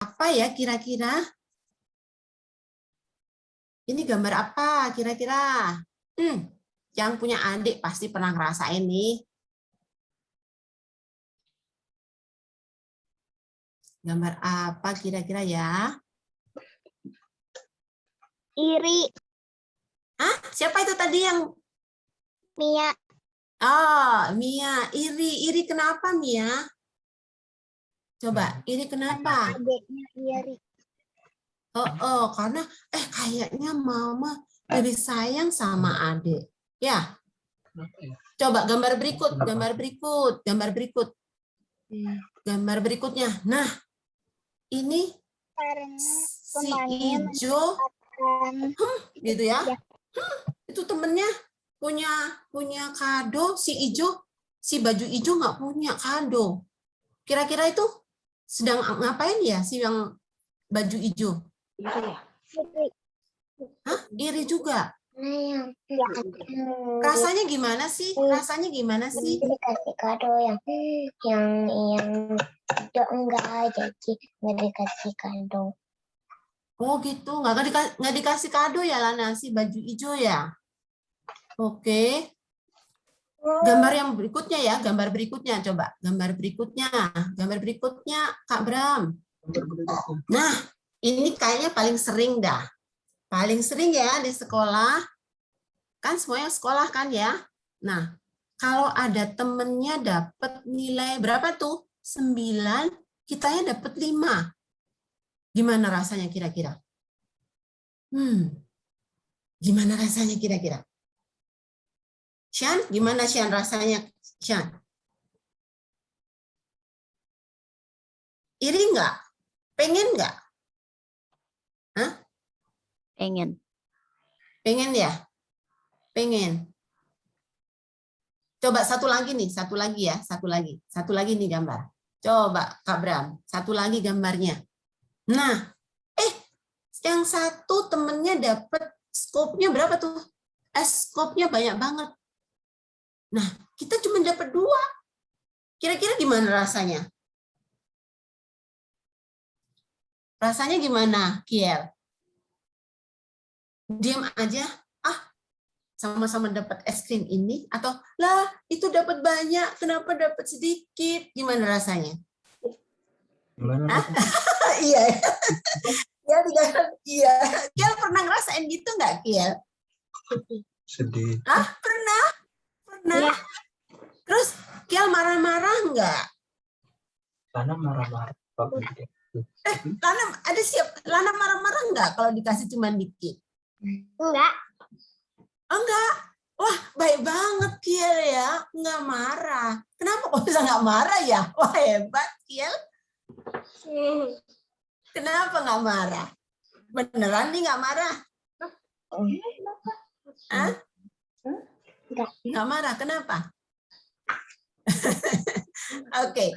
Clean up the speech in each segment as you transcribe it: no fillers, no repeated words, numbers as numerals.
apa ya kira-kira? Ini gambar apa kira-kira? Yang punya adik pasti pernah ngerasain nih. Gambar apa kira-kira ya? Iri. Hah? Siapa itu tadi yang? Mia. Oh, Mia. Iri. Iri kenapa, Mia? Coba, iri kenapa? Adiknya Iri. Karena kayaknya mama lebih sayang sama adik. Ya. Coba gambar berikut, gambar berikutnya. Nah, ini si hijau, gitu ya. Itu temennya punya kado, si hijau, si baju hijau nggak punya kado. Kira-kira itu sedang ngapain ya si yang baju hijau? Hah? Iri juga. Rasanya gimana sih? Dikasih kado yang enggak jadi nggak dikasih kado. Oh gitu, nggak dikasih kado ya Lana si baju hijau ya? Oke. Gambar yang berikutnya ya, gambar berikutnya coba, gambar berikutnya Kak Bram. Nah, ini kayaknya paling sering dah. Paling sering ya di sekolah. Kan semuanya sekolah kan ya. Nah, kalau ada temennya dapat nilai berapa tuh? 9, kitanya dapat 5. Gimana rasanya kira-kira? Gimana rasanya kira-kira? Shan, gimana Shan rasanya? Shan? Iri nggak? Pengen nggak? Hah? Pengen. Pengen ya? Pengen. Coba satu lagi nih, satu lagi nih gambar. Coba Kak Bram, satu lagi gambarnya. Nah, yang satu temennya dapat skopnya berapa tuh? Skopnya banyak banget. Nah, kita cuma dapat 2. Kira-kira gimana rasanya? Rasanya gimana, Kiel? Diam aja, sama-sama dapat es krim ini, atau lah itu dapat banyak, kenapa dapat sedikit? Gimana rasanya? Iya. Iya. Kiel pernah ngerasain gitu nggak, Kiel? Sedih. Pernah. Ya. Terus Kiel marah-marah nggak? Lana marah-marah. Lana marah-marah nggak kalau dikasih cuma dikit? Enggak. Wah, baik banget Kiel ya, nggak marah. Kenapa kok bisa nggak marah ya? Wah, hebat Kiel. Kenapa nggak marah? Beneran nih nggak marah? Nggak marah, kenapa? Oke,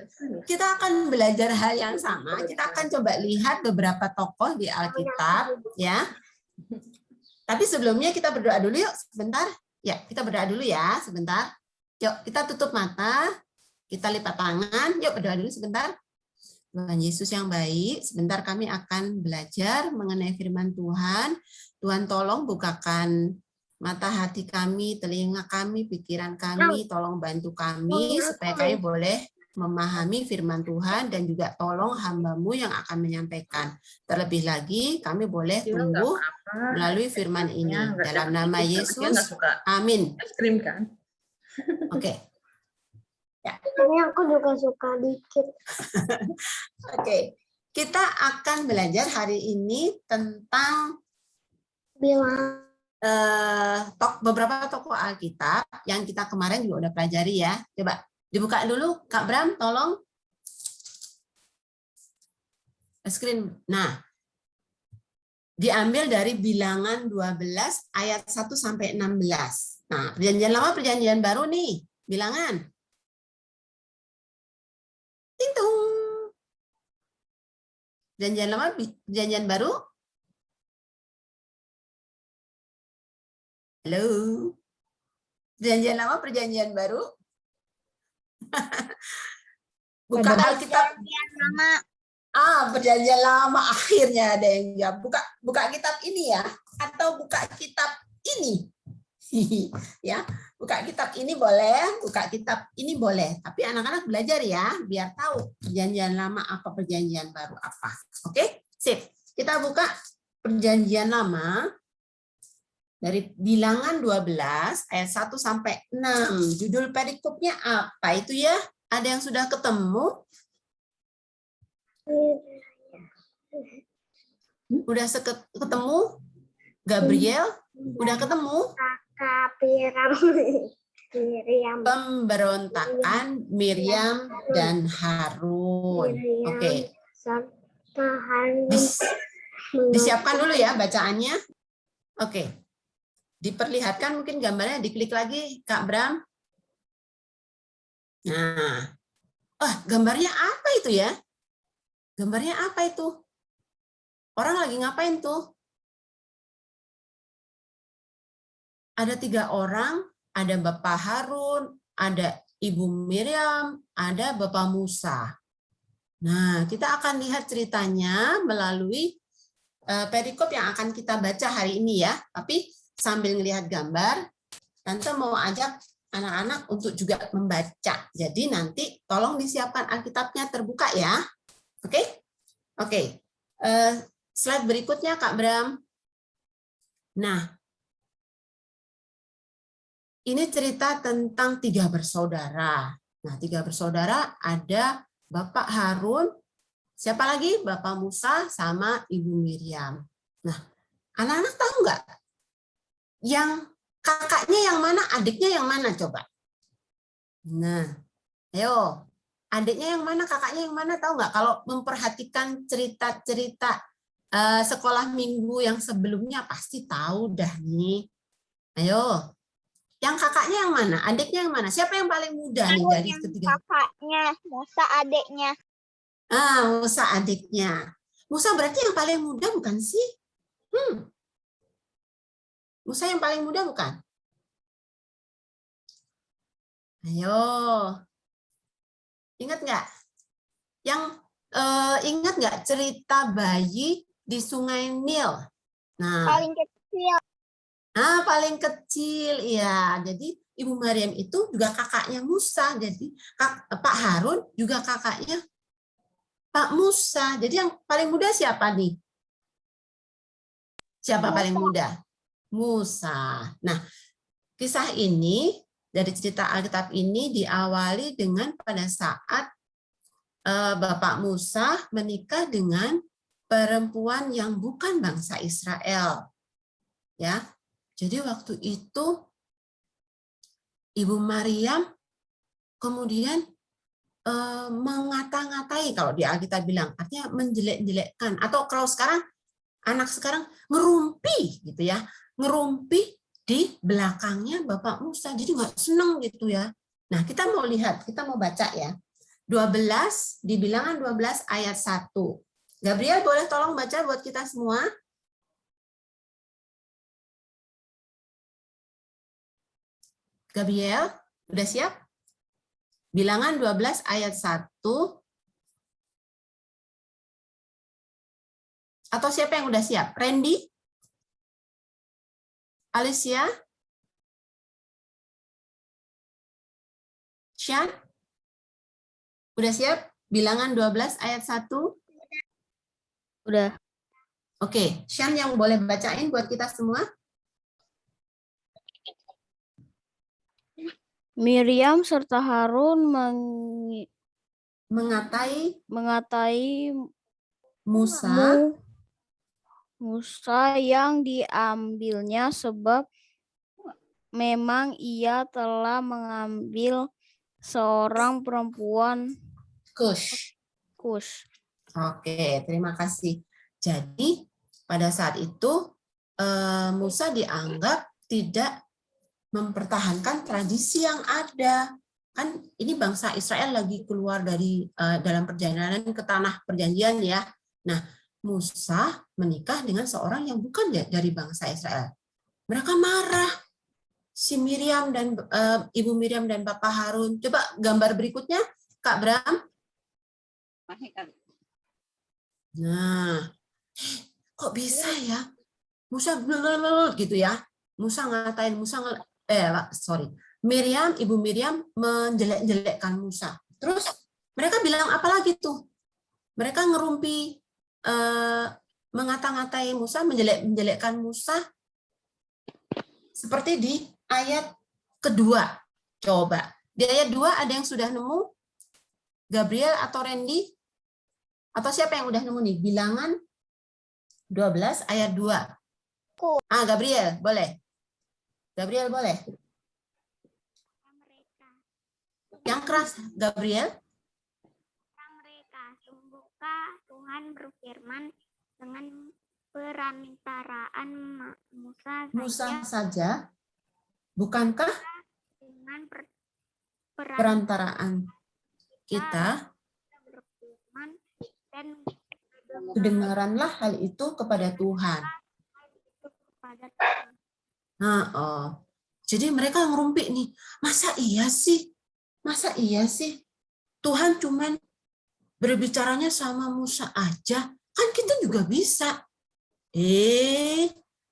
kita akan belajar hal yang sama. Kita akan coba lihat beberapa tokoh di Alkitab, ya. Tapi sebelumnya kita berdoa dulu yuk, sebentar. Ya, kita berdoa dulu ya, sebentar. Yuk, kita tutup mata, kita lipat tangan. Yuk, berdoa dulu sebentar. Tuhan Yesus yang baik, sebentar kami akan belajar mengenai firman Tuhan. Tuhan tolong bukakan mata hati kami, telinga kami, pikiran kami, tolong bantu kami supaya kami boleh memahami firman Tuhan dan juga tolong hamba-Mu yang akan menyampaikan. Terlebih lagi kami boleh tumbuh melalui firman ini. Dalam nama Yesus, amin. Oke. Ya. Ini aku juga suka dikit. Oke. Kita akan belajar hari ini tentang beberapa tokoh Alkitab yang kita kemarin juga udah pelajari ya. Coba dibuka dulu Kak Bram, tolong. Screen. Nah, diambil dari Bilangan 12 ayat 1 sampai 16. Nah, perjanjian lama, perjanjian baru nih, Bilangan. Tintung. Perjanjian lama, perjanjian baru. Halo. Perjanjian lama, perjanjian baru. Buka Alkitab. Perjanjian lama. Perjanjian lama, akhirnya ada yang jawab. Buka kitab ini ya, atau buka kitab ini. Ya, buka kitab ini boleh, buka kitab ini boleh. Tapi anak-anak belajar ya, biar tahu perjanjian lama apa, perjanjian baru apa. Oke, sip. Kita buka perjanjian lama dari Bilangan 12 ayat 1 sampai 6. Judul perikopnya apa itu ya? Ada yang sudah ketemu? Udah ketemu? Gabriel? Udah ketemu? Miriam. Pemberontakan Miriam dan Harun. Oke. Disiapkan dulu ya bacaannya. Oke. Diperlihatkan mungkin gambarnya, diklik lagi Kak Bram. Nah. Gambarnya apa itu ya? Gambarnya apa itu? Orang lagi ngapain tuh? Ada 3 orang, ada Bapak Harun, ada Ibu Miriam, ada Bapak Musa. Nah, kita akan lihat ceritanya melalui perikop yang akan kita baca hari ini ya. Tapi sambil melihat gambar, Tante mau ajak anak-anak untuk juga membaca. Jadi nanti tolong disiapkan Alkitabnya terbuka ya. Oke? Oke. Slide berikutnya Kak Bram. Nah, ini cerita tentang 3 bersaudara. Nah, 3 bersaudara ada Bapak Harun, siapa lagi? Bapak Musa sama Ibu Miriam. Nah, anak-anak tahu nggak? Yang kakaknya yang mana, adiknya yang mana coba? Nah, ayo. Adiknya yang mana, kakaknya yang mana, tahu nggak? Kalau memperhatikan cerita-cerita sekolah minggu yang sebelumnya pasti tahu dah nih. Ayo. Yang kakaknya yang mana? Adiknya yang mana? Siapa yang paling muda nih dari ketiga? Kakaknya, Musa adiknya. Musa adiknya. Musa berarti yang paling muda bukan sih? Musa yang paling muda bukan? Ayo. Ingat nggak? Yang ingat nggak cerita bayi di Sungai Nil? Nah, Paling kecil. paling kecil ya. Jadi Ibu Maryam itu juga kakaknya Musa. Jadi Pak Harun juga kakaknya Pak Musa. Jadi yang paling muda siapa nih? Siapa paling muda? Musa. Nah, kisah ini dari cerita Alkitab ini diawali dengan pada saat Bapak Musa menikah dengan perempuan yang bukan bangsa Israel. Ya. Jadi waktu itu Ibu Maryam kemudian mengata-ngatai, kalau di Alkitab bilang, artinya menjelek-jelekkan, atau kalau sekarang anak sekarang ngerumpi gitu ya, ngerumpi di belakangnya Bapak Musa, jadi nggak seneng gitu ya. Nah, kita mau lihat, kita mau baca ya. 12 di Bilangan 12 ayat 1. Gabriel boleh tolong baca buat kita semua? Gabriel, udah siap? Bilangan 12 ayat 1. Atau siapa yang udah siap? Randy? Alicia? Shan? Udah siap? Bilangan 12 ayat 1? Udah. Oke, Shan yang boleh bacain buat kita semua? Miriam serta Harun mengatai Musa yang diambilnya sebab memang ia telah mengambil seorang perempuan Kush. Oke, terima kasih. Jadi pada saat itu Musa dianggap tidak mempertahankan tradisi yang ada. Kan ini bangsa Israel lagi keluar dari dalam perjalanan ke tanah perjanjian ya. Nah, Musa menikah dengan seorang yang bukan dari bangsa Israel. Mereka marah. Si Miriam dan Ibu Miriam dan Bapak Harun. Coba gambar berikutnya, Kak Bram. Nah, kok bisa ya? Musa blablabla gitu ya. Musa ngatain Miriam, Ibu Miriam menjelek-jelekkan Musa. Terus mereka bilang apa lagi tuh? Mereka ngerumpi mengata-ngatai Musa, menjelek-jelekkan Musa seperti di ayat kedua. Coba. Di ayat 2 ada yang sudah nemu? Gabriel atau Randy? Atau siapa yang udah nemu nih? Bilangan 12 ayat 2. Gabriel, boleh. Gabriel boleh. Yang keras, Gabriel. Mereka, sungguhkah Tuhan berfirman dengan perantaraan Musa saja, bukankah dengan perantaraan kita berfirman dan kedengaranlah hal itu kepada Tuhan. kepada Tuhan. Jadi mereka ngerumpi nih, masa iya sih? Masa iya sih? Tuhan cuman berbicaranya sama Musa aja, kan kita juga bisa.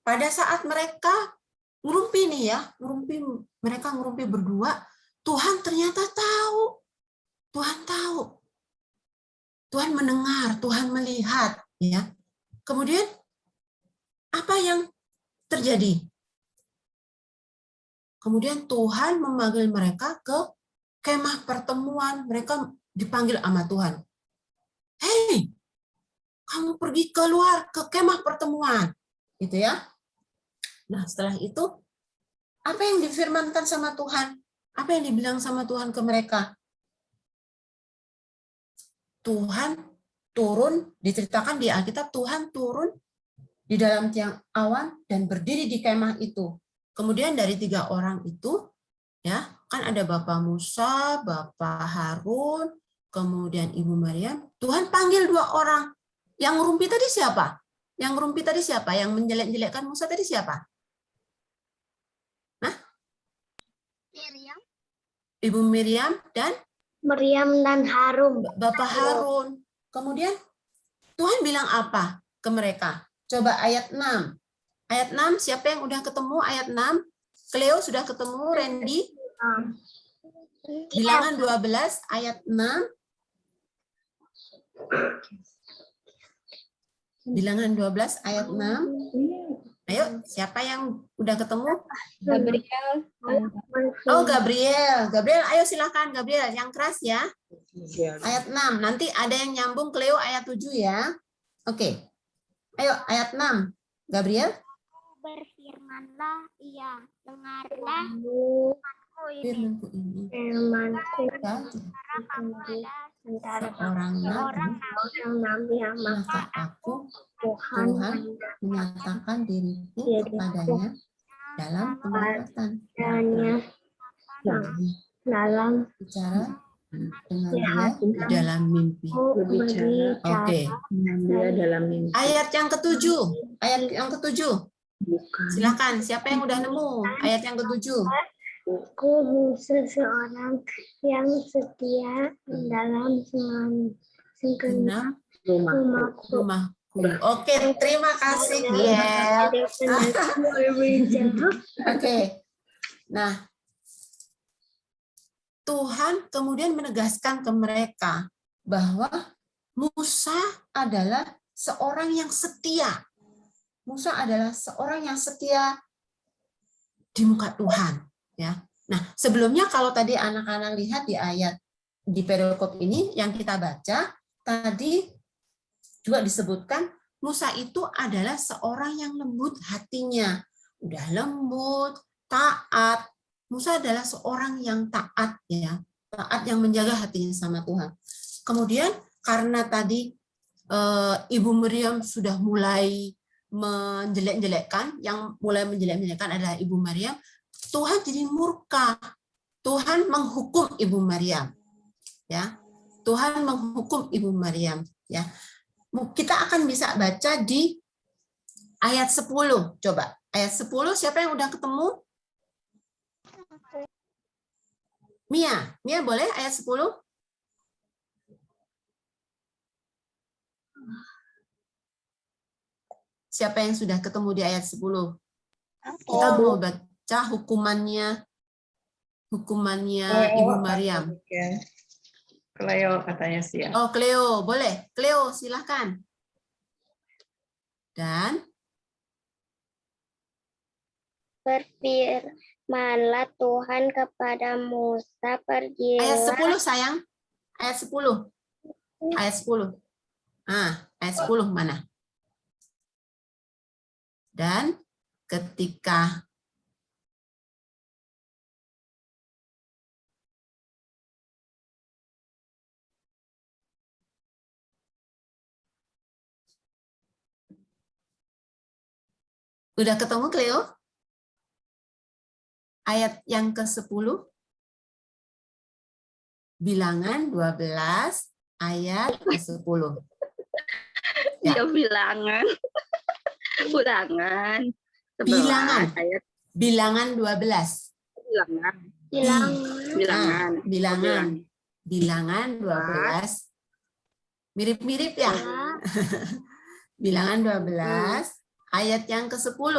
Pada saat mereka ngerumpi nih ya, mereka ngerumpi berdua, Tuhan ternyata tahu. Tuhan tahu. Tuhan mendengar, Tuhan melihat, ya. Kemudian apa yang terjadi? Kemudian Tuhan memanggil mereka ke kemah pertemuan. Mereka dipanggil sama Tuhan. Hei, kamu pergi keluar ke kemah pertemuan. Gitu ya. Nah, setelah itu, apa yang difirmankan sama Tuhan? Apa yang dibilang sama Tuhan ke mereka? Tuhan turun, diceritakan di Alkitab, Tuhan turun di dalam tiang awan dan berdiri di kemah itu. Kemudian dari 3 orang itu, ya kan ada Bapak Musa, Bapak Harun, kemudian Ibu Maryam. Tuhan panggil 2 orang. Yang ngerumpi tadi siapa? Yang ngerumpi tadi siapa? Yang menjelek-jelekkan Musa tadi siapa? Miriam. Ibu Miriam dan Meriam dan Harum. Bapak Harun. Kemudian Tuhan bilang apa ke mereka? Coba ayat 6. Ayat 6, siapa yang udah ketemu ayat 6? Cleo sudah ketemu, Randy? Bilangan 12 ayat 6. Bilangan 12 ayat 6. Ayo, siapa yang udah ketemu? Gabriel. Oh, Gabriel. Gabriel, ayo silakan Gabriel, yang keras ya. Ayat 6. Nanti ada yang nyambung Cleo ayat 7 ya. Oke. Ayo, ayat 6. Gabriel. Berfirmanlah ia, dengarlah firmanku ini. Firmanku ini. Firmanku Antara kamu ada Seorang nabi, maka aku Tuhan menyatakan diriku kepadanya dalam penglihatan. dalam Bicara dengan dia di dalam mimpi. Oke. Dia dalam mimpi. Ayat yang ketujuh. Ayat yang ketujuh. Silakan. Siapa yang udah nemu ayat yang ketujuh? Aku seseorang yang setia dalam segenap rumahku. Rumahku. Oke, terima kasih, Giel. Oke. Nah, Tuhan kemudian menegaskan ke mereka bahwa Musa adalah seorang yang setia. Musa adalah seorang yang setia di muka Tuhan. Ya. Nah, sebelumnya kalau tadi anak-anak lihat di ayat di perikop ini yang kita baca, tadi juga disebutkan Musa itu adalah seorang yang lembut hatinya. Udah lembut, taat. Musa adalah seorang yang taat, ya, taat yang menjaga hatinya sama Tuhan. Kemudian karena tadi Ibu Miriam sudah mulai menjelek-jelekkan, yang mulai menjelek-jelekkan adalah Ibu Maryam, Tuhan jadi murka. Tuhan menghukum Ibu Maryam. Ya. Tuhan menghukum Ibu Maryam, ya. Kita akan bisa baca di ayat 10. Coba. Ayat 10 siapa yang udah ketemu? Mia. Mia boleh ayat 10? Siapa yang sudah ketemu di ayat 10? Kita mau baca hukumannya Ibu Maryam. Cleo katanya sih ya. Oh, Cleo, boleh. Cleo, silahkan. Dan Berfirmanlah Tuhan kepada Musa, ayat pergilah 10 sayang. Ayat 10. Ayat 10. Ayat 10 mana? Dan ketika udah ketemu Cleo? Ayat yang ke-10. Bilangan 12 ayat ke-10. Ya. Ya bilangan. Ulangan. Bilangan. Ayat Bilangan 12. bilangan. bilangan. Bilangan. Bilangan 12. Mirip-mirip ya? Bilangan 12 ayat yang ke-10.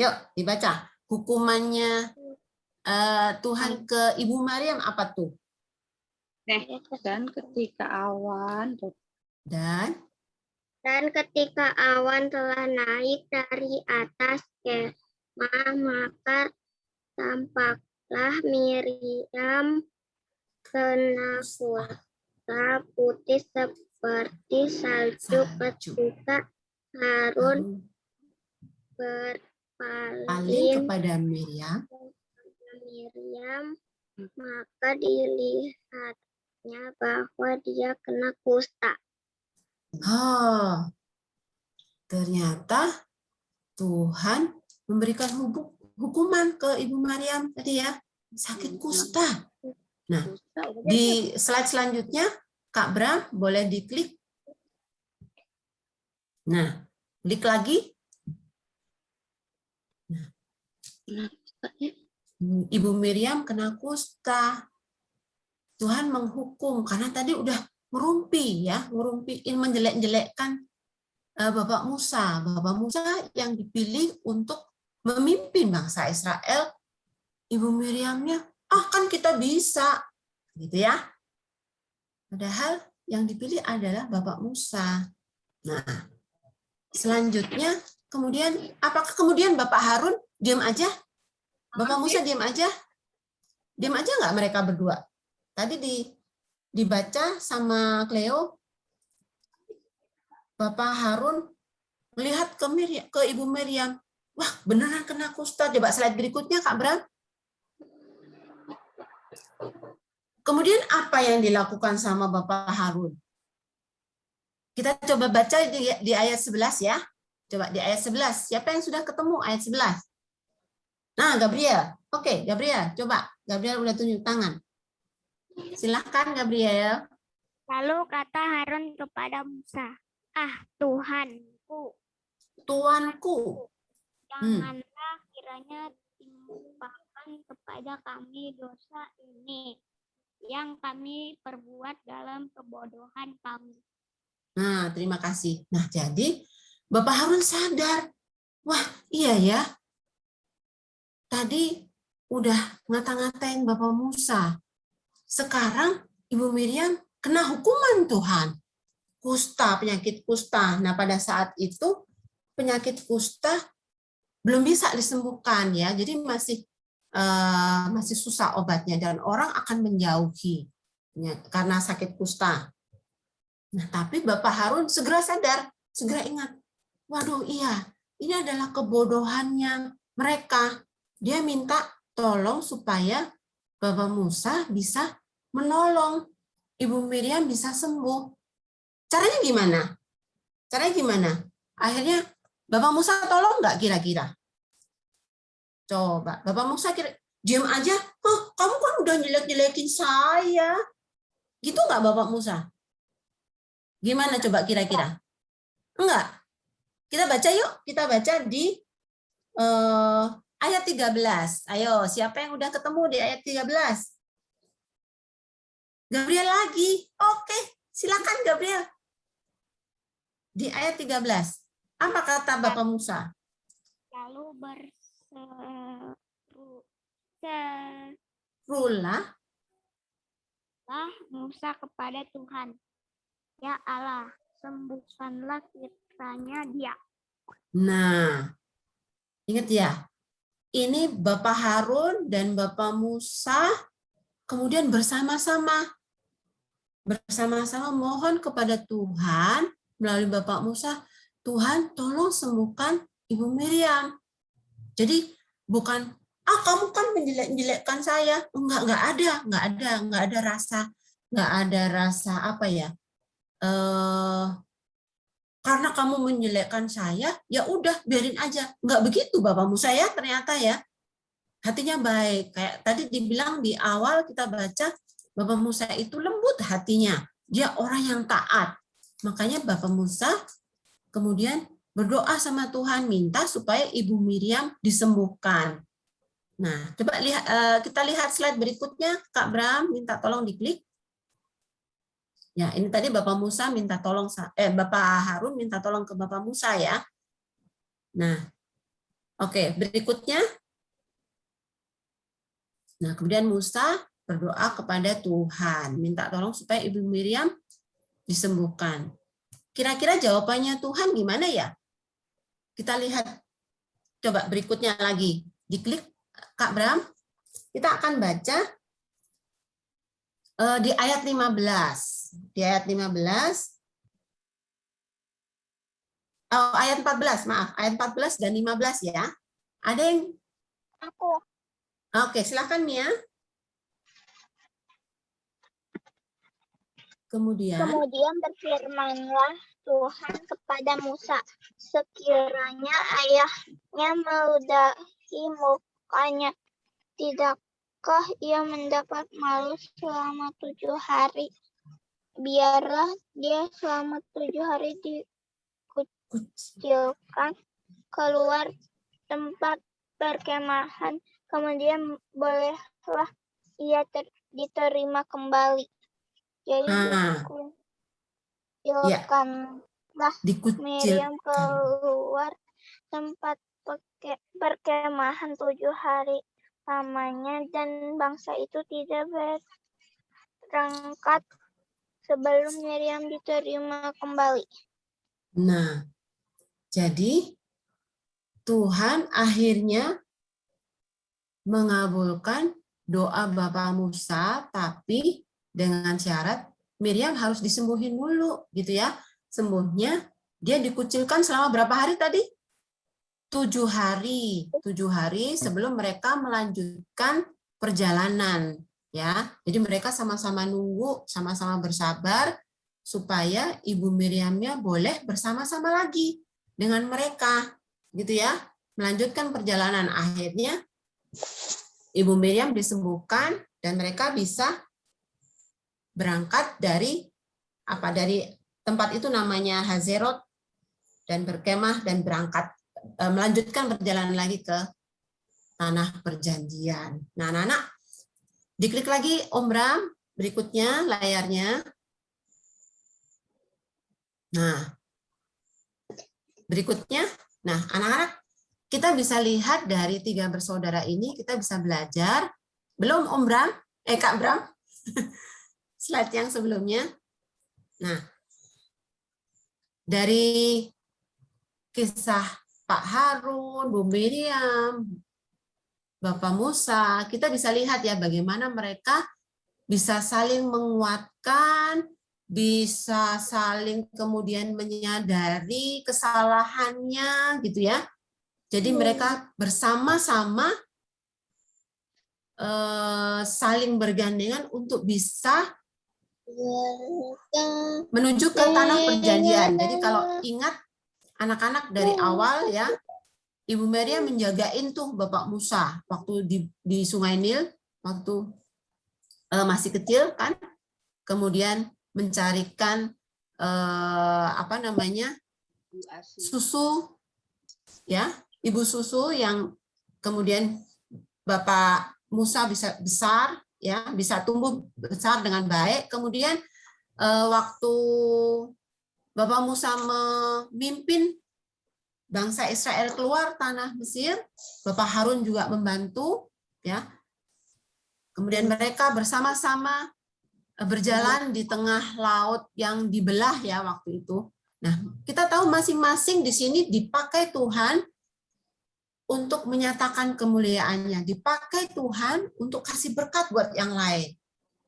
Yuk dibaca. Hukumannya Tuhan ke Ibu Maryam apa tuh? Dan ketika awan Dan ketika awan telah naik dari atas kemah, maka tampaklah Miriam kena kusta putih seperti salju ketika Harun Paling berpaling kepada Miriam. Miriam, maka dilihatnya bahwa dia kena kusta. Oh, ternyata Tuhan memberikan hukuman ke Ibu Maryam tadi ya, sakit kusta. Nah, di slide selanjutnya, Kak Bram boleh diklik. Nah, klik lagi. Nah, Ibu Miriam kena kusta. Tuhan menghukum karena tadi udah ngerumpiin, menjelek-jelekkan Bapak Musa. Bapak Musa yang dipilih untuk memimpin bangsa Israel. Ibu Miriamnya, kan kita bisa, gitu ya. Padahal yang dipilih adalah Bapak Musa. Nah, selanjutnya, apakah kemudian Bapak Harun diam aja? Bapak Musa diam aja? Diam aja nggak mereka berdua? Tadi dibaca sama Cleo, Bapak Harun melihat ke Ibu Miriam. Wah, beneran kena kusta. Coba slide berikutnya, Kak Bram. Kemudian apa yang dilakukan sama Bapak Harun? Kita coba baca di ayat 11 ya. Coba di ayat 11. Siapa yang sudah ketemu ayat 11? Nah, Gabriel. Oke, Gabriel. Coba. Gabriel udah tunjuk tangan. Silahkan, Gabriel. Lalu kata Harun kepada Musa, Tuhanku, janganlah kiranya timpakan kepada kami dosa ini yang kami perbuat dalam kebodohan kami. Nah, terima kasih. Nah, jadi Bapak Harun sadar. Wah, iya ya. Tadi udah ngata-ngatain Bapak Musa. Sekarang Ibu Miriam kena hukuman Tuhan. Kusta, penyakit kusta. Nah, pada saat itu penyakit kusta belum bisa disembuhkan ya. Jadi masih susah obatnya dan orang akan menjauhi karena sakit kusta. Nah, tapi Bapak Harun segera sadar, segera ingat. Waduh, iya, ini adalah kebodohannya mereka. Dia minta tolong supaya Bapak Musa bisa menolong Ibu Miriam bisa sembuh. Caranya gimana? Akhirnya Bapak Musa tolong nggak kira-kira? Coba, Bapak Musa diam aja. Kamu kan udah jelek-jelekin saya. Gitu nggak Bapak Musa? Gimana coba kira-kira? Enggak. Kita baca yuk. Kita baca di ayat 13. Ayo, siapa yang udah ketemu di ayat 13? Gabriel lagi. Oke, silakan Gabriel. Di ayat 13. Apa kata Bapak Musa? Lalu Rulah. Musa kepada Tuhan, ya Allah, sembuhkanlah kiranya dia. Nah, ingat ya, ini Bapak Harun dan Bapak Musa kemudian bersama-sama mohon kepada Tuhan melalui Bapak Musa, Tuhan tolong sembuhkan Ibu Miriam. Jadi bukan, kamu kan menjelek-jelekkan saya. Enggak ada rasa apa ya? Karena kamu menjelekkan saya, ya udah biarin aja. Enggak begitu Bapak Musa ya, ternyata ya. Hatinya baik. Kayak tadi dibilang di awal kita baca, Bapak Musa itu lembut hatinya. Dia orang yang taat. Makanya Bapak Musa kemudian berdoa sama Tuhan, minta supaya Ibu Miriam disembuhkan. Nah, coba kita lihat slide berikutnya. Kak Bram, minta tolong diklik. Ya, ini tadi Bapak Musa minta tolong, Bapak Harun minta tolong ke Bapak Musa ya. Nah, oke, berikutnya. Nah, kemudian Musa berdoa kepada Tuhan, minta tolong supaya Ibu Miriam disembuhkan. Kira-kira jawabannya Tuhan gimana ya? Kita lihat, coba berikutnya lagi. Diklik, Kak Bram. Kita akan baca di ayat 15. Di ayat 15. Ayat 14, maaf. Ayat 14 dan 15 ya. Ada yang? Aku. Oke, silakan Mia. Kemudian Berfirmanlah Tuhan kepada Musa, sekiranya ayahnya meludahi mukanya, tidakkah ia mendapat malu selama 7 hari? Biarlah dia selama 7 hari dikucilkan keluar tempat perkemahan, kemudian bolehlah ia diterima kembali. Jadi dikucilkanlah Miriam keluar tempat perkemahan 7 hari lamanya, dan bangsa itu tidak berangkat sebelum Miriam diterima kembali. Nah, jadi Tuhan akhirnya mengabulkan doa Bapak Musa, tapi dengan syarat Miriam harus disembuhin dulu, gitu ya. Sembuhnya dia dikucilkan selama berapa hari tadi? 7 hari. 7 hari sebelum mereka melanjutkan perjalanan, ya. Jadi mereka sama-sama nunggu, sama-sama bersabar supaya Ibu Miriamnya boleh bersama-sama lagi dengan mereka, gitu ya. Melanjutkan perjalanan. Akhirnya Ibu Miriam disembuhkan dan mereka bisa berangkat dari tempat itu namanya Hazerot, dan berkemah dan berangkat melanjutkan perjalanan lagi ke tanah perjanjian. Nah, anak-anak diklik lagi Om Bram berikutnya layarnya. Nah, berikutnya, nah anak-anak kita bisa lihat dari 3 bersaudara ini, kita bisa belajar. Belum Om Bram? Kak Bram? Slide yang sebelumnya. Nah, dari kisah Pak Harun, Bu Miriam, Bapak Musa, kita bisa lihat ya bagaimana mereka bisa saling menguatkan, bisa saling kemudian menyadari kesalahannya, gitu ya. Jadi mereka bersama-sama saling bergandengan untuk bisa menuju ke tanah perjanjian. Jadi kalau ingat anak-anak dari awal ya, Ibu Miriam menjagain tuh Bapak Musa waktu di Sungai Nil, waktu masih kecil kan, kemudian mencarikan susu ya, ibu susu yang kemudian Bapak Musa bisa besar ya, bisa tumbuh besar dengan baik. Kemudian waktu Bapak Musa memimpin bangsa Israel keluar tanah Mesir, Bapak Harun juga membantu, ya. Kemudian mereka bersama-sama berjalan di tengah laut yang dibelah ya waktu itu. Nah, kita tahu masing-masing di sini dipakai Tuhan untuk menyatakan kemuliaannya, dipakai Tuhan untuk kasih berkat buat yang lain,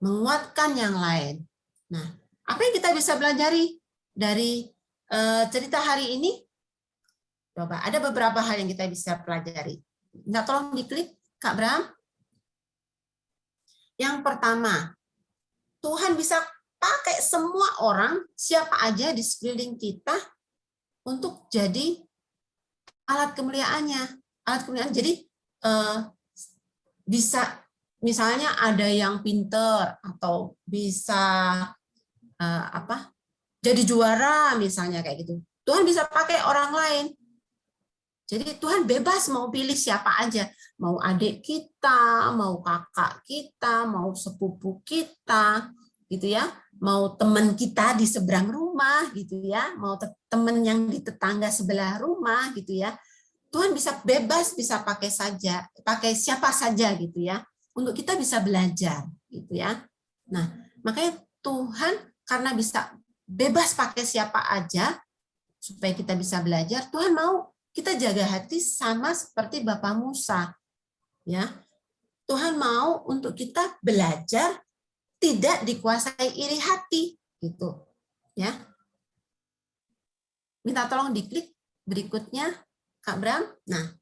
menguatkan yang lain. Nah, apa yang kita bisa pelajari dari cerita hari ini? Coba, ada beberapa hal yang kita bisa pelajari. Nah, tolong diklik, Kak Bram. Yang pertama, Tuhan bisa pakai semua orang, siapa aja di sekeliling kita, untuk jadi alat kemuliaannya. Alat kemuliaan, jadi bisa, misalnya ada yang pinter, atau bisa jadi juara, misalnya kayak gitu. Tuhan bisa pakai orang lain. Jadi Tuhan bebas mau pilih siapa aja, mau adik kita, mau kakak kita, mau sepupu kita, gitu ya, mau teman kita di seberang rumah, gitu ya, mau teman yang di tetangga sebelah rumah, gitu ya. Tuhan bisa bebas, bisa pakai siapa saja, gitu ya, untuk kita bisa belajar, gitu ya. Nah, makanya Tuhan karena bisa bebas pakai siapa aja, supaya kita bisa belajar, Tuhan mau kita jaga hati sama seperti Bapak Musa. Ya. Tuhan mau untuk kita belajar tidak dikuasai iri hati gitu. Ya. Minta tolong diklik berikutnya Kak Bram. Nah,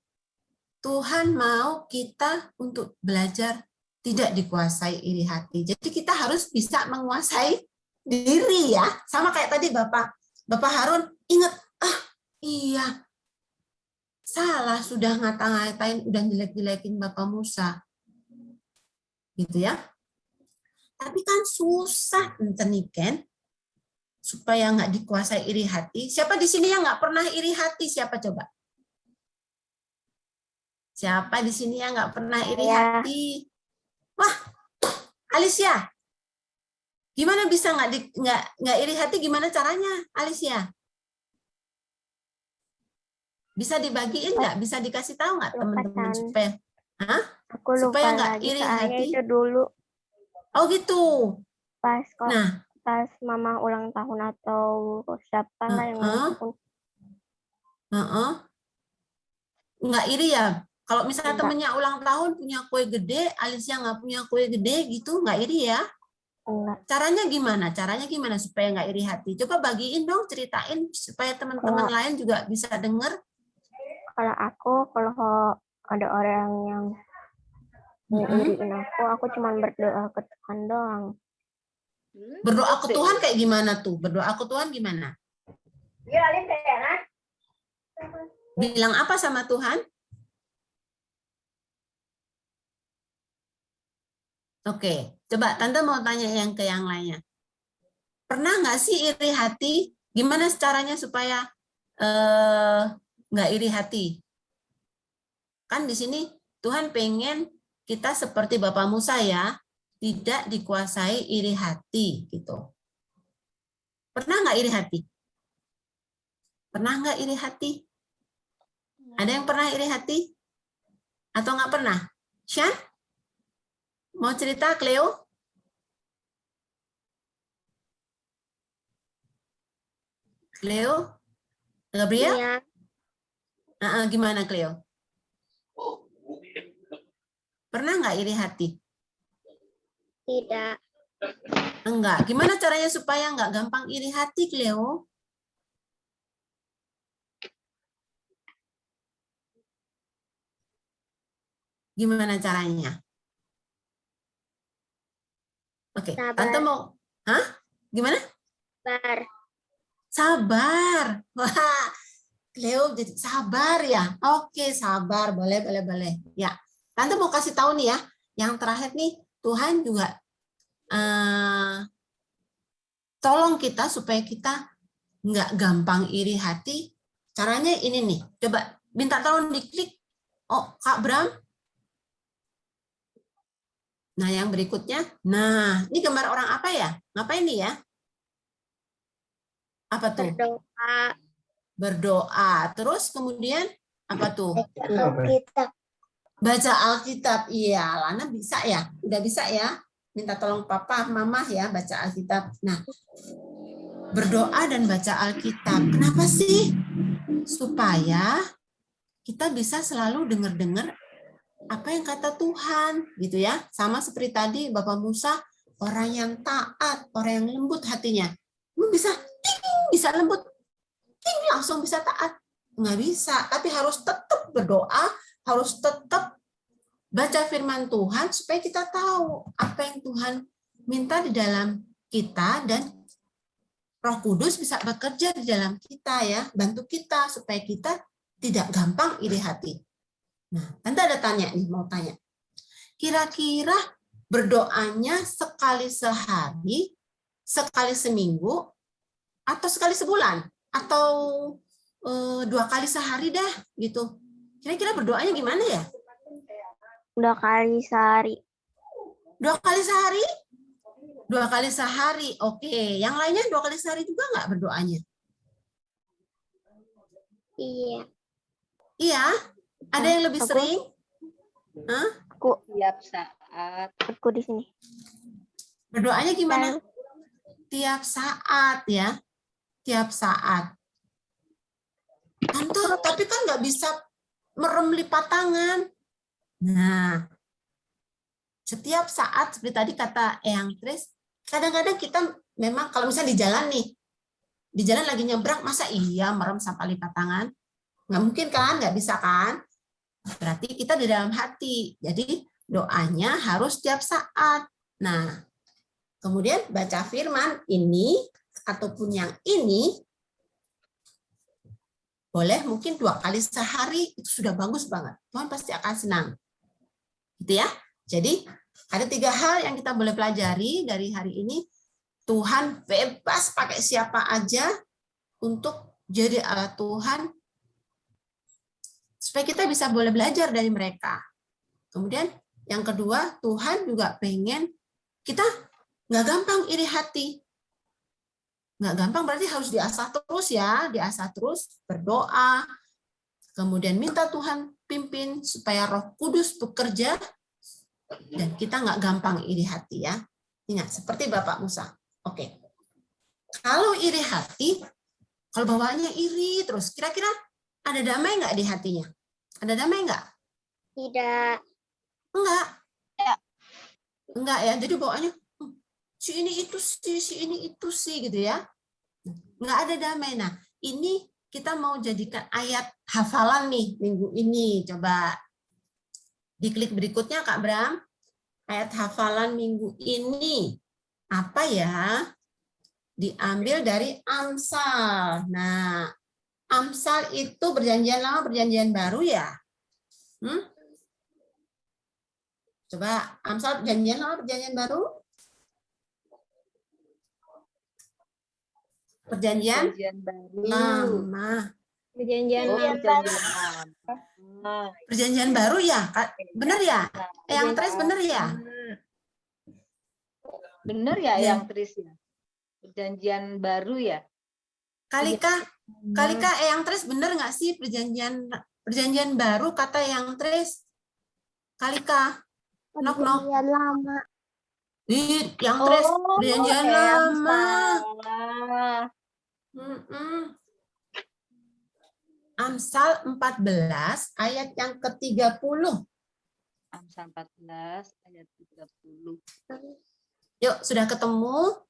Tuhan mau kita untuk belajar tidak dikuasai iri hati. Jadi kita harus bisa menguasai diri ya. Sama kayak tadi Bapak Harun, ingat, iya, salah sudah ngata-ngatain, udah jelek-jelekin Bapak Musa. Gitu ya. Tapi kan susah ken, supaya nggak dikuasai iri hati. Siapa di sini yang nggak pernah iri hati? Siapa coba? Siapa di sini yang nggak pernah iri hati? Wah, Alicia. Gimana bisa nggak iri hati? Gimana caranya, Alicia? Bisa dibagiin nggak? Bisa dikasih tahu nggak teman-teman supaya, Aku lupa supaya nggak lagi iri soalnya hati? itu dulu Oh gitu. pas mama ulang tahun atau siapa lah yang ulang tahun. Nggak iri ya? Kalau misalnya Enggak. temennya ulang tahun punya kue gede, Alicia nggak punya kue gede gitu, nggak iri ya? Enggak. Caranya gimana? Caranya gimana supaya nggak iri hati? Coba bagiin dong, ceritain supaya teman-teman lain juga bisa dengar. Kalau ada orang yang ngiriin aku cuma berdoa ke Tuhan doang. Berdoa ke Tuhan kayak gimana tuh? Berdoa ke Tuhan gimana? Bilang apa sama Tuhan? Oke, coba Tante mau tanya yang ke yang lainnya. Pernah nggak sih iri hati? Gimana caranya supaya nggak iri hati? Kan di sini Tuhan pengen kita seperti Bapak Musa ya, tidak dikuasai iri hati gitu. Pernah nggak iri hati? Pernah nggak iri hati? Ada yang pernah iri hati? Atau nggak pernah? Shan? Mau cerita, Cleo? Cleo? Gabriel? Iya. Gimana, Cleo? Pernah nggak iri hati? Tidak. Enggak. Gimana caranya supaya nggak gampang iri hati, Cleo? Gimana caranya? Oke, Tante mau... Gimana? Sabar. Sabar. Wah, Cleo jadi sabar ya. Oke, sabar. Boleh. Ya, Tante mau kasih tahu nih ya. Yang terakhir nih, Tuhan juga tolong kita supaya kita nggak gampang iri hati. Caranya ini nih. Coba minta tolong diklik. Oh, Kak Bram. Nah, yang berikutnya. Nah, ini gambar orang apa ya? Ngapain nih ya? Apa tuh? Berdoa. berdoa. Terus kemudian apa tuh? Alkitab. Baca Alkitab. Iya, Lana bisa ya? Udah bisa ya? Minta tolong papa, mama ya baca Alkitab. Nah, berdoa dan baca Alkitab. Kenapa sih? Supaya kita bisa selalu dengar-dengar apa yang kata Tuhan, gitu ya. Sama seperti tadi Bapak Musa, orang yang taat, orang yang lembut hatinya. Bisa lembut, langsung bisa taat. Nggak bisa, tapi harus tetap berdoa, harus tetap baca firman Tuhan supaya kita tahu apa yang Tuhan minta di dalam kita, dan Roh Kudus bisa bekerja di dalam kita ya, bantu kita supaya kita tidak gampang iri hati. Nah, Tante ada tanya nih, mau tanya. Kira-kira berdoanya sekali sehari, sekali seminggu, atau sekali sebulan, atau 2 kali sehari dah gitu. Kira-kira berdoanya gimana ya? 2 kali sehari. 2 kali sehari? 2 kali sehari, oke. Yang lainnya 2 kali sehari juga nggak berdoanya? Iya. Iya? Ada yang lebih Aku- sering? Hah? Tiap saat. Aku di sini. Berdoanya gimana? Tiap saat ya. Tiap saat. Tante, tapi kan nggak bisa merem lipat tangan. Nah, setiap saat seperti tadi kata Eyang Tris, kadang-kadang kita memang kalau misalnya di jalan nih, di jalan lagi nyebrang, masa iya merem sampai lipat tangan? Nggak mungkin kan, nggak bisa kan? Berarti kita di dalam hati. Jadi doanya harus setiap saat. Nah, kemudian baca firman ini ataupun yang ini boleh mungkin 2 kali sehari, itu sudah bagus banget. Tuhan pasti akan senang. Gitu ya. Jadi ada 3 hal yang kita boleh pelajari dari hari ini. Tuhan bebas pakai siapa aja untuk jadi alat Tuhan, supaya kita bisa boleh belajar dari mereka. Kemudian yang kedua, Tuhan juga pengen kita nggak gampang iri hati. Nggak gampang berarti harus diasah terus ya, diasah terus, berdoa, kemudian minta Tuhan pimpin supaya Roh Kudus bekerja, dan kita nggak gampang iri hati ya. Ingat, seperti Bapak Musa. Oke. Kalau iri hati, kalau bawaannya iri terus, kira-kira ada damai nggak di hatinya? Ada damai nggak? Tidak. Enggak. Enggak ya, jadi bawaannya si ini itu sih, si ini itu sih gitu ya. Enggak ada damai. Nah, ini kita mau jadikan ayat hafalan nih minggu ini. Coba diklik berikutnya Kak Bram. Ayat hafalan minggu ini. Apa ya? Diambil dari Amsal. Nah, Amsal itu perjanjian lama, perjanjian baru ya? Coba Amsal perjanjian lama, perjanjian baru? Perjanjian baru. lama. Perjanjian Oh, lama. perjanjian lama. Perjanjian baru ya? Benar ya? Yang Tris benar ya? Bener ya Ya. yang Tris ya? Perjanjian baru ya? Kalika Eyang Tris benar nggak sih perjanjian baru kata Eyang Tris? Kalika, nok. Perjanjian lama. Yang Tris perjanjian lama. Salah. Amsal 14 ayat yang ke-30. Amsal 14 ayat 30. Yuk, sudah ketemu?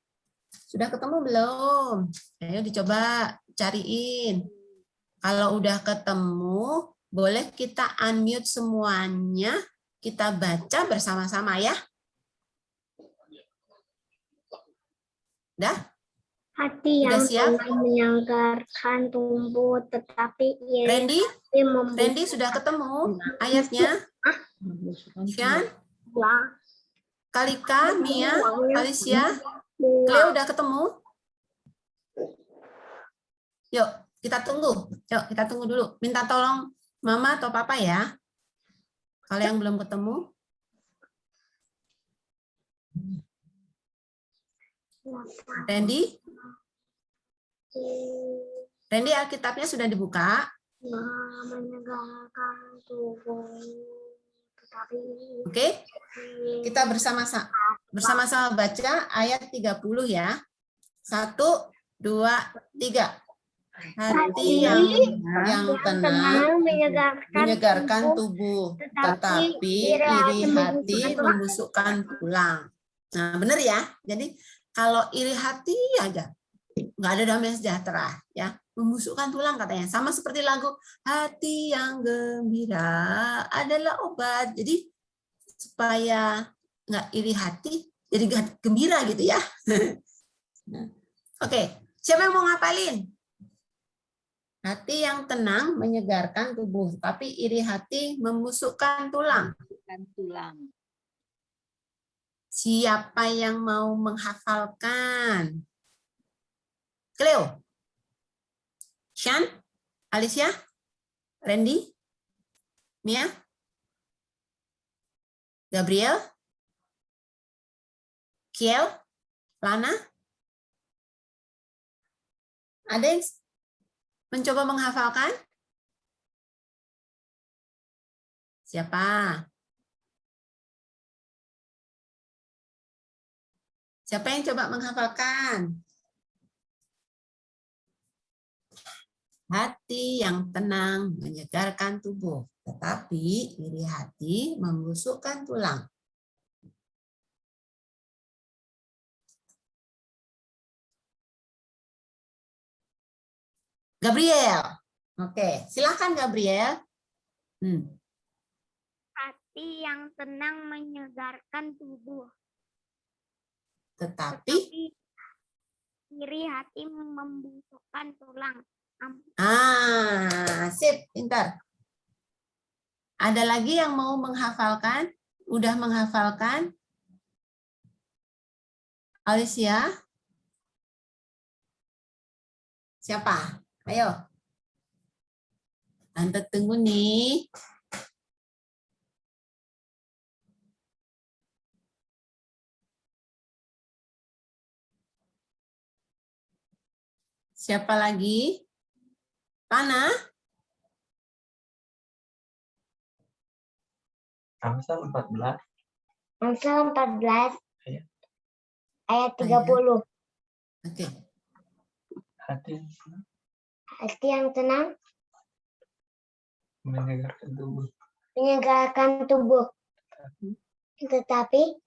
Sudah ketemu belum? Ayo dicoba cariin. Kalau udah ketemu, boleh kita unmute semuanya. Kita baca bersama-sama ya. Udah? Hati Udah yang siap? senang menyegarkan tumbuh, tetapi iri hati membuat Randy sudah ketemu ayatnya? Kan? Kalika, Mia, Alicia, Cleo udah ketemu? Yuk, kita tunggu. Yuk, kita tunggu dulu. Minta tolong Mama atau Papa ya. Kalau yang belum ketemu. Randy, Alkitabnya sudah dibuka? menyegarkan tubuh tetapi Oke. Kita bersama-sama baca ayat 30 ya. 1, 2, 3. Hati yang tenang menyegarkan tubuh, tetapi iri hati membusukkan tulang. Nah, benar ya. Jadi kalau iri hati aja nggak ada damai sejahtera, ya. Membusukkan tulang katanya. Sama seperti lagu Hati yang Gembira adalah obat. Jadi supaya nggak iri hati, jadi gembira gitu ya. Oke, siapa yang mau ngapalin? Hati yang tenang menyegarkan tubuh, tapi iri hati membusukkan tulang. Tulang. Siapa yang mau menghafalkan? Cleo? Shan? Alicia? Randy? Mia? Gabriel? Kiel? Lana? Ada yang mencoba menghafalkan? Siapa? Siapa yang coba menghafalkan? Hati yang tenang menyegarkan tubuh, tetapi iri hati membusukkan tulang. Gabriel. Oke, silakan Gabriel. hati yang tenang menyegarkan tubuh Tetapi iri hati membusukkan tulang. sip, pintar. Ada lagi yang mau menghafalkan? Udah menghafalkan? Alicia? Siapa? Ayo. Tante tunggu nih. Siapa lagi? Pana? Amsal 14. Amsal 14 ayat 30. Oke. Hati yang tenang menyegarkan tubuh. Tetapi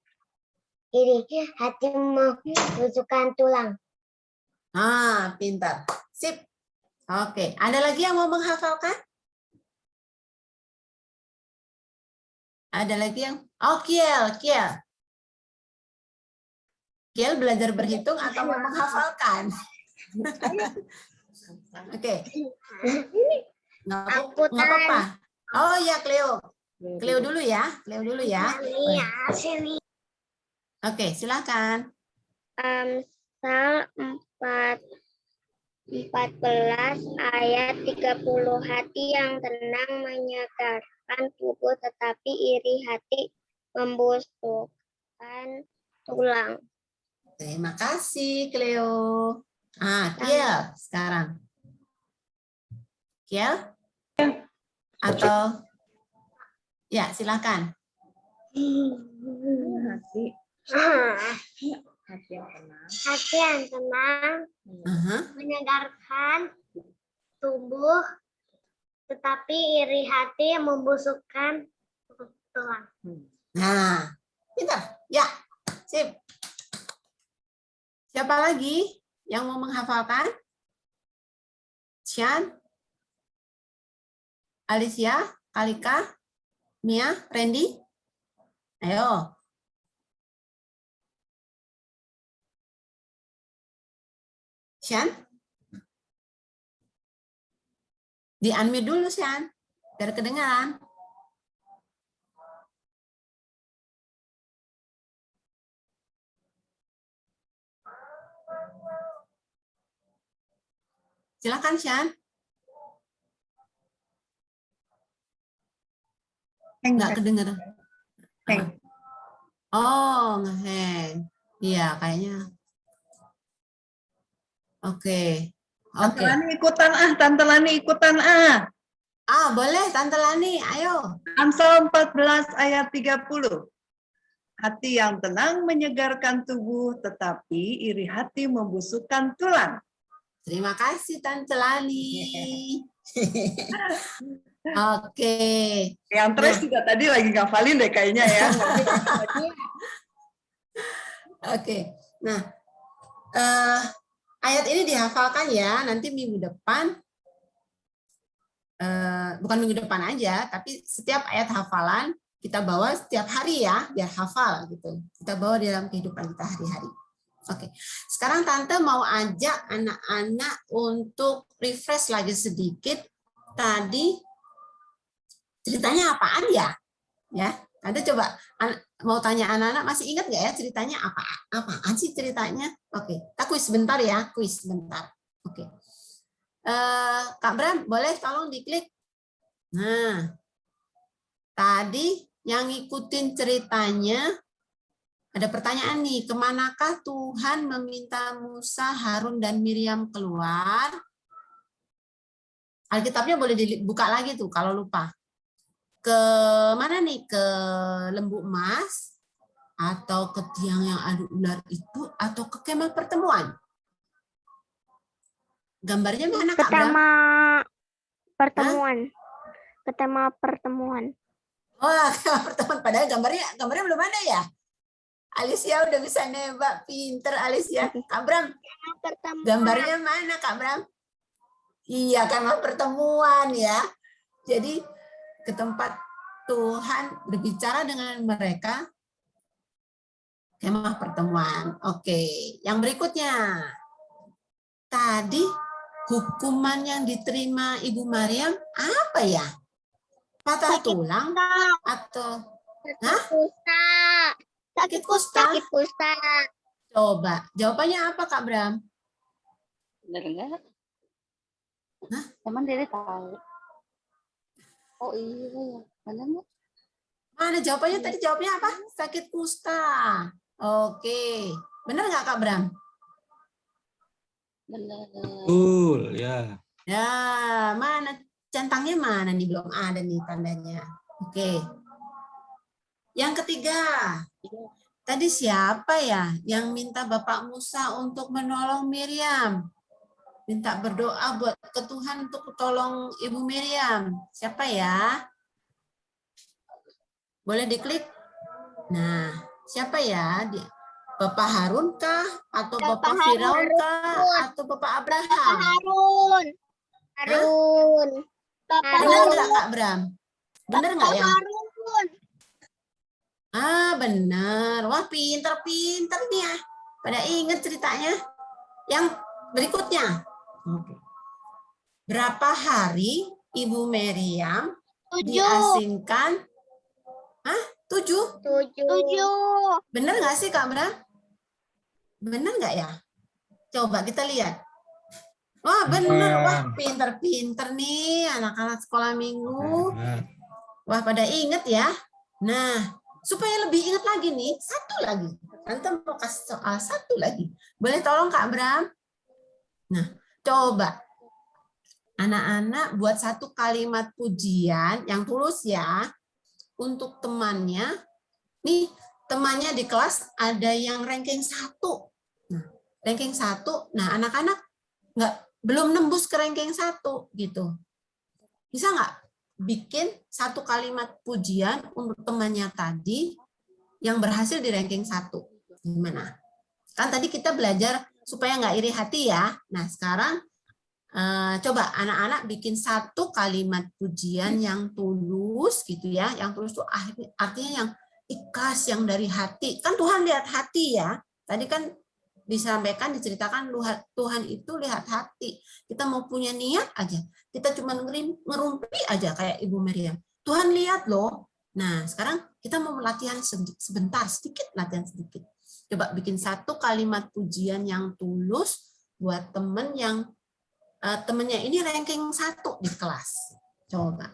iri hati membusukkan tulang. Pintar. Sip. Oke, ada lagi yang mau menghafalkan? Ada lagi yang? Oh, Kiel. Kiel belajar berhitung atau mau menghafalkan? Oke. Nggak apa-apa. Oh ya, Cleo. Cleo dulu ya. Oke, silakan. Amsal 14 ayat 30. Hati yang tenang menyegarkan tubuh, tetapi iri hati membusukkan tulang. Terima kasih, Cleo. Kiel sekarang. Kiel? Atau ya, silakan. Hati yang tenang menyegarkan tubuh, tetapi iri hati membusukkan tulang. Nah, pintar. Ya, sip. Siapa lagi yang mau menghafalkan? Shan? Alicia? Kalika? Mia? Randy? Ayo. Shan? Di-unmute dulu, Shan. Biar kedengaran. Silakan, Shan. Nggak kedengaran. Oh, ngehang. Iya, kayaknya. Oke. Tante Oke. Lani ikutan Tante Lani ikutan Boleh Tante Lani, ayo. Amsal 14 ayat 30. Hati yang tenang menyegarkan tubuh, tetapi iri hati membusukkan tulang. Terima kasih Tante Lani. Oke. Yang Tres juga tadi lagi ngafalin deh kayaknya ya. Oke. Nah, ayat ini dihafalkan ya. Nanti minggu depan, bukan minggu depan aja, tapi setiap ayat hafalan kita bawa setiap hari ya, biar hafal gitu. Kita bawa di dalam kehidupan kita hari-hari. Oke. Sekarang Tante mau ajak anak-anak untuk refresh lagi sedikit. Tadi ceritanya apaan ya? Ya, Tante coba mau tanya anak-anak, masih ingat nggak ya ceritanya apaan sih ceritanya? Oke, kita kuis sebentar ya, kuis sebentar. Oke. Kak Bram, boleh tolong diklik. Nah, tadi yang ngikutin ceritanya, ada pertanyaan nih, kemanakah Tuhan meminta Musa, Harun, dan Miriam keluar? Alkitabnya boleh dibuka lagi tuh kalau lupa. Ke mana nih? Ke lembu emas, atau ke tiang yang ada ular itu, atau ke kemah pertemuan? Gambarnya mana Kak Bram? Pertemuan. Ke tema pertemuan. Oh, kemah pertemuan. Padahal gambarnya belum ada ya? Alicia udah bisa nebak, pinter Alicia. Kak Bram, gambarnya mana Kak Bram? Iya, kemah pertemuan ya. Jadi ke tempat Tuhan berbicara dengan mereka, kemah pertemuan. Oke, yang berikutnya. Tadi hukuman yang diterima Ibu Maryam apa ya? Patah tulang atau sakit kusta? Sakit kusta. Coba, jawabannya apa Kak Bram? Bener nggak? Hah? Emang Dede tahu. Oh iya, bener nggak? Mana jawabannya tadi? Jawabnya apa? Sakit kusta. Oke, benar nggak Kak Bram? Bener. Betul, ya. Ya, mana centangnya mana nih? Belum ada nih tandanya. Oke. Yang ketiga, tadi siapa ya yang minta Bapak Musa untuk menolong Miriam? Minta berdoa buat ke Tuhan untuk tolong Ibu Miriam. Siapa ya? Boleh diklik? Nah, siapa ya? Bapak Harun kah? Atau Bapak Firaun kah? Atau Bapak Abraham? Harun. Benar nggak Kak Bram? Benar nggak ya? Harun. Benar. Wah, pinter-pinter nih ya. Pada ingat ceritanya. Yang berikutnya. Oke. Berapa hari Ibu Miriam diasingkan? 7? 7. Benar nggak sih Kak Bram? Benar nggak ya? Coba kita lihat. Wah, benar. Wah, pinter-pinter nih anak-anak sekolah minggu. Wah, pada ingat ya. Nah, supaya lebih ingat lagi nih, satu lagi. Tante mau kasih soal satu lagi. Boleh tolong Kak Bram? Nah, coba. Anak-anak buat satu kalimat pujian yang tulus ya. Untuk temannya. Nih, temannya di kelas ada yang ranking 1. Nah, ranking 1. Nah, anak-anak belum nembus ke ranking 1 gitu. Bisa nggak bikin satu kalimat pujian untuk temannya tadi yang berhasil di ranking 1? Gimana? Kan tadi kita belajar supaya nggak iri hati ya. Nah, sekarang coba anak-anak bikin satu kalimat pujian yang tulus gitu ya. Yang tulus itu artinya yang ikhlas, yang dari hati. Kan Tuhan lihat hati ya. Tadi kan disampaikan, diceritakan Tuhan itu lihat hati. Kita mau punya niat aja. Kita cuma ngerumpi aja kayak Ibu Miriam. Tuhan lihat loh. Nah, sekarang kita mau latihan sebentar, sedikit latihan sedikit. Coba bikin satu kalimat pujian yang tulus buat temen yang temennya ini ranking 1 di kelas. Coba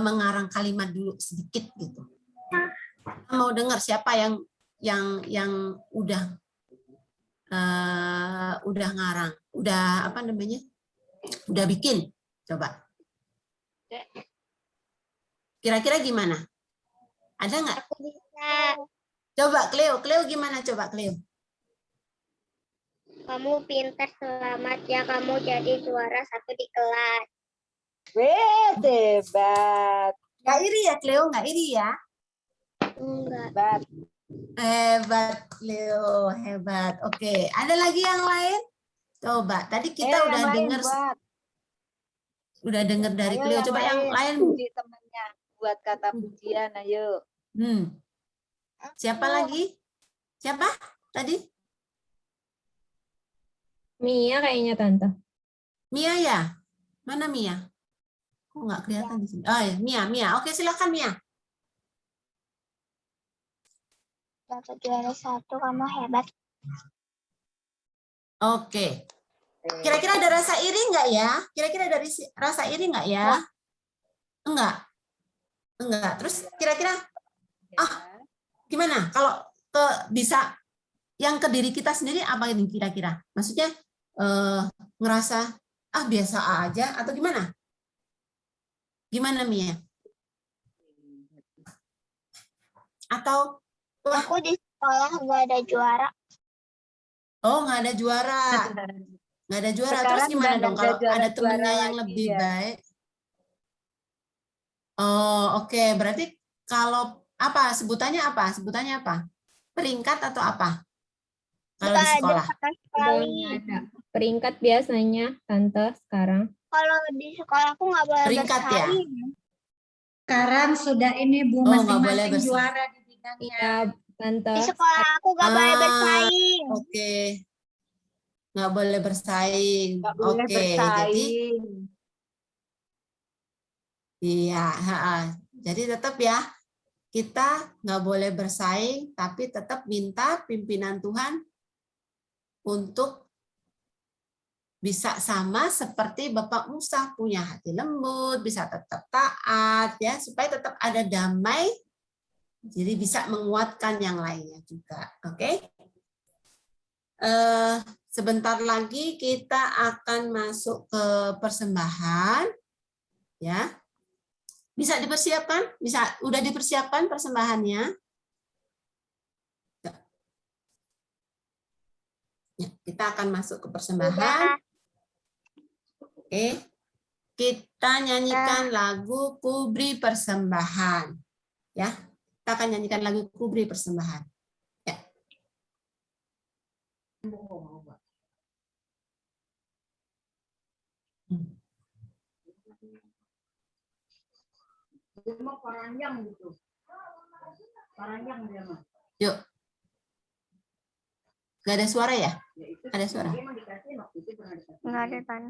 mengarang kalimat dulu sedikit gitu. Mau dengar siapa yang udah udah ngarang, udah apa namanya? Udah bikin. Coba. Kira-kira gimana? Ada nggak? Aku bisa. Coba Cleo gimana? Coba Cleo. Kamu pintar, selamat ya. Kamu jadi juara 1 di kelas. Weh, hebat. Nggak iri ya Cleo? Nggak iri ya? Enggak. Hebat. Hebat Cleo, hebat. Oke, ada lagi yang lain? Coba. Tadi kita udah dengar dari Ayo Cleo. Coba yang lain. Puji temannya. Buat kata pujian, ayo. Siapa lagi? Siapa tadi? Mia kayaknya Tante. Mia ya? Mana Mia? Kok nggak kelihatan di sini? Oh ya, Mia. Oke, silakan Mia. Dapat juara 1, kamu hebat. Oke. Kira-kira ada rasa iri nggak ya? Kira-kira ada rasa iri nggak ya? Enggak. Terus kira-kira gimana? Kalau bisa yang ke diri kita sendiri apa ini kira-kira? Maksudnya ngerasa biasa aja atau gimana? Gimana Mia? Atau Aku di sekolah nggak ada juara. oh nggak ada juara. Nggak ada juara. Sekarang Terus gimana udah dong nggak kalau ada ada juara temennya yang lagi, lebih ya? baik? Oh oke. Berarti kalau apa sebutannya apa? Sebutannya apa? Peringkat atau apa? Kalau di sekolah? Sama Udah sekali. nggak ada. Peringkat biasanya Tante sekarang. Kalau di sekolah aku nggak boleh Peringkat ya? bersaing. Sekarang sudah ini Bu, Oh, nggak boleh masing-masing bersaing. juara di bidangnya. Iya, Tante. Di sekolah aku nggak boleh bersaing. Oke. Nggak boleh bersaing. Nggak boleh Oke. bersaing. Iya. Jadi tetap ya, kita nggak boleh bersaing, tapi tetap minta pimpinan Tuhan untuk bisa sama seperti Bapak Musa, punya hati lembut, bisa tetap taat, ya supaya tetap ada damai, jadi bisa menguatkan yang lainnya juga. Oke? Sebentar lagi kita akan masuk ke persembahan, ya. Bisa dipersiapkan? Udah dipersiapkan persembahannya? Ya, kita akan masuk ke persembahan. Oke, kita nyanyikan lagu Kubri Persembahan. Ya, kita akan nyanyikan lagu Kubri Persembahan. Ya. Yuk. Gak ada suara ya? Ada suara? Nggak ada kan?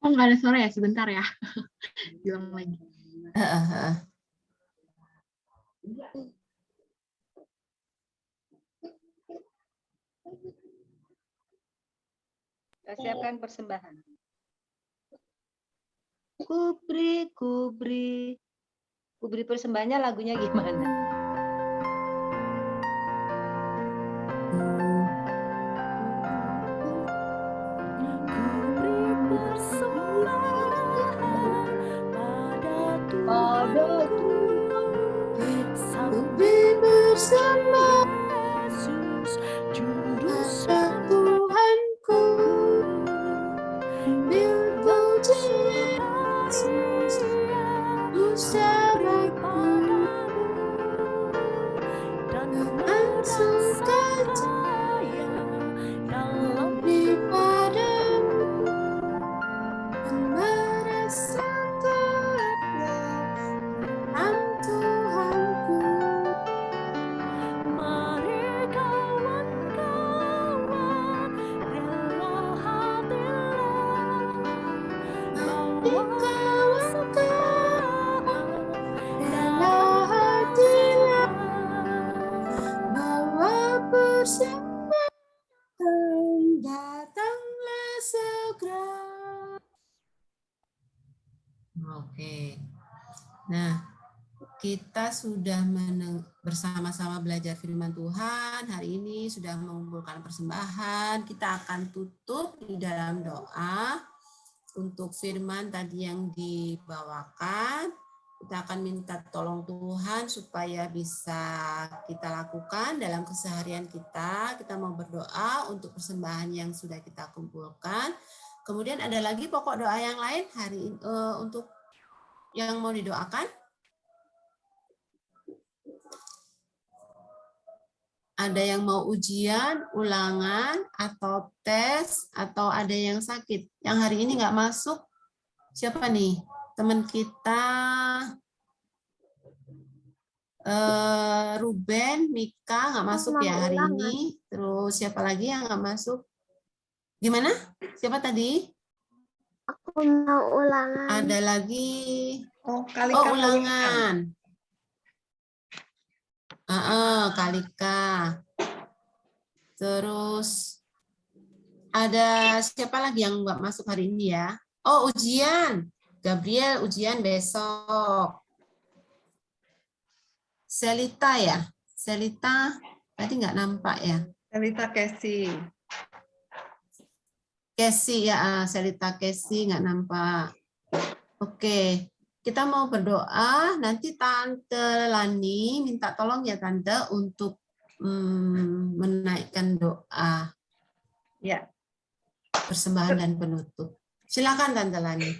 Oh, nggak ada suara ya? Sebentar ya. Bilang lagi. Kita siapkan persembahan. Kubri, kubri. Kubri persembahannya lagunya gimana? Kubri bersama Tuhanku, puji Yesus, bersamaku, dengan sukacita lebih padamu, dan merasakannya dalam Tuhanku. Mari kawan-kawan, rela hatilah, bawa persembahan, datanglah segera. Oke. Nah, kita sudah bersama-sama belajar firman Tuhan. Hari ini sudah mengumpulkan persembahan. Kita akan tutup di dalam doa untuk firman tadi yang dibawakan. Kita akan minta tolong Tuhan supaya bisa kita lakukan dalam keseharian kita. Kita mau berdoa untuk persembahan yang sudah kita kumpulkan. Kemudian ada lagi pokok doa yang lain hari ini untuk yang mau didoakan. Ada yang mau ujian, ulangan, atau tes, atau ada yang sakit. Yang hari ini nggak masuk, siapa nih? Teman kita, Ruben, Mika nggak masuk ya hari ini. Terus siapa lagi yang nggak masuk? Gimana? Siapa tadi? Aku mau ulangan. Ada lagi. Oh, Kalika ulangan. Kalika. Terus ada siapa lagi yang nggak masuk hari ini ya? Oh, ujian. Gabriel ujian besok. Selita ya? Selita tadi nggak nampak ya? Selita Casey. Casey ya, Selita Casey nggak nampak. Oke. Kita mau berdoa, nanti Tante Lani minta tolong ya Tante untuk menaikkan doa. Ya. Persembahan dan penutup. Silakan Tante Lani.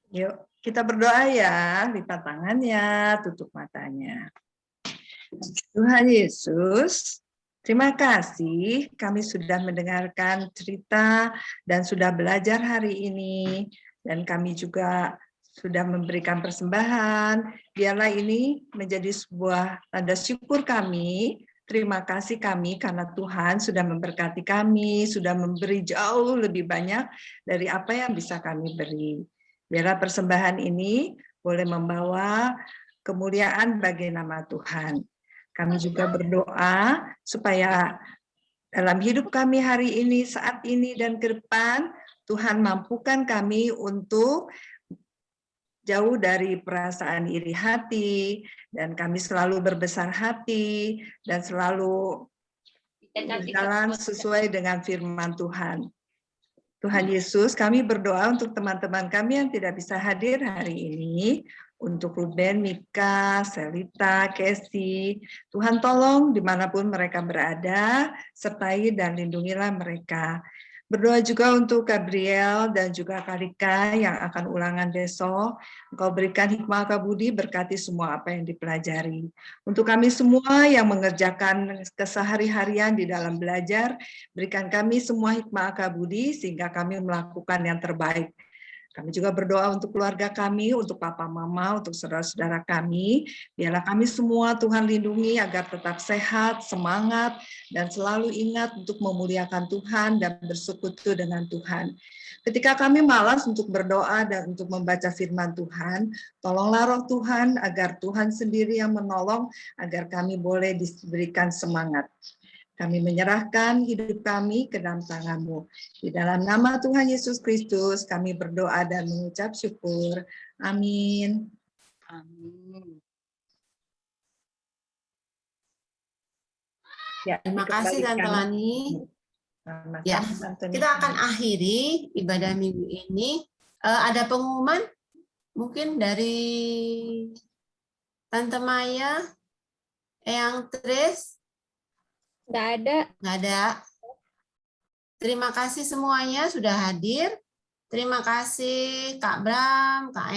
Yuk, kita berdoa ya, lipat tangannya, tutup matanya. Tuhan Yesus, terima kasih kami sudah mendengarkan cerita dan sudah belajar hari ini. Dan kami juga sudah memberikan persembahan. Biarlah ini menjadi sebuah tanda syukur kami. Terima kasih kami karena Tuhan sudah memberkati kami, sudah memberi jauh lebih banyak dari apa yang bisa kami beri. Biarlah persembahan ini boleh membawa kemuliaan bagi nama Tuhan. Kami juga berdoa supaya dalam hidup kami hari ini, saat ini, dan ke depan, Tuhan mampukan kami untuk jauh dari perasaan iri hati, dan kami selalu berbesar hati, dan selalu berjalan sesuai dengan firman Tuhan. Tuhan Yesus, kami berdoa untuk teman-teman kami yang tidak bisa hadir hari ini, untuk Ruben, Mika, Selita, Casey. Tuhan tolong dimanapun mereka berada, sertai dan lindungilah mereka. Berdoa juga untuk Gabriel dan juga Kalika yang akan ulangan besok. Engkau berikan hikmah akabudi, berkati semua apa yang dipelajari. Untuk kami semua yang mengerjakan kesehari-harian di dalam belajar, berikan kami semua hikmah akabudi sehingga kami melakukan yang terbaik. Kami juga berdoa untuk keluarga kami, untuk papa mama, untuk saudara-saudara kami. Biarlah kami semua Tuhan lindungi agar tetap sehat, semangat, dan selalu ingat untuk memuliakan Tuhan dan bersekutu dengan Tuhan. Ketika kami malas untuk berdoa dan untuk membaca firman Tuhan, tolonglah roh Tuhan agar Tuhan sendiri yang menolong, agar kami boleh diberikan semangat. Kami menyerahkan hidup kami ke dalam tangan-Mu. Di dalam nama Tuhan Yesus Kristus, kami berdoa dan mengucap syukur. Amin. Amin. Ya, Terima kasih Tante Lani. Ya, kita akan akhiri ibadah minggu ini. Ada pengumuman mungkin dari Tante Maya, Eyang Tris. Nggak ada. Nggak ada. Terima kasih semuanya sudah hadir. Terima kasih Kak Bram, Kak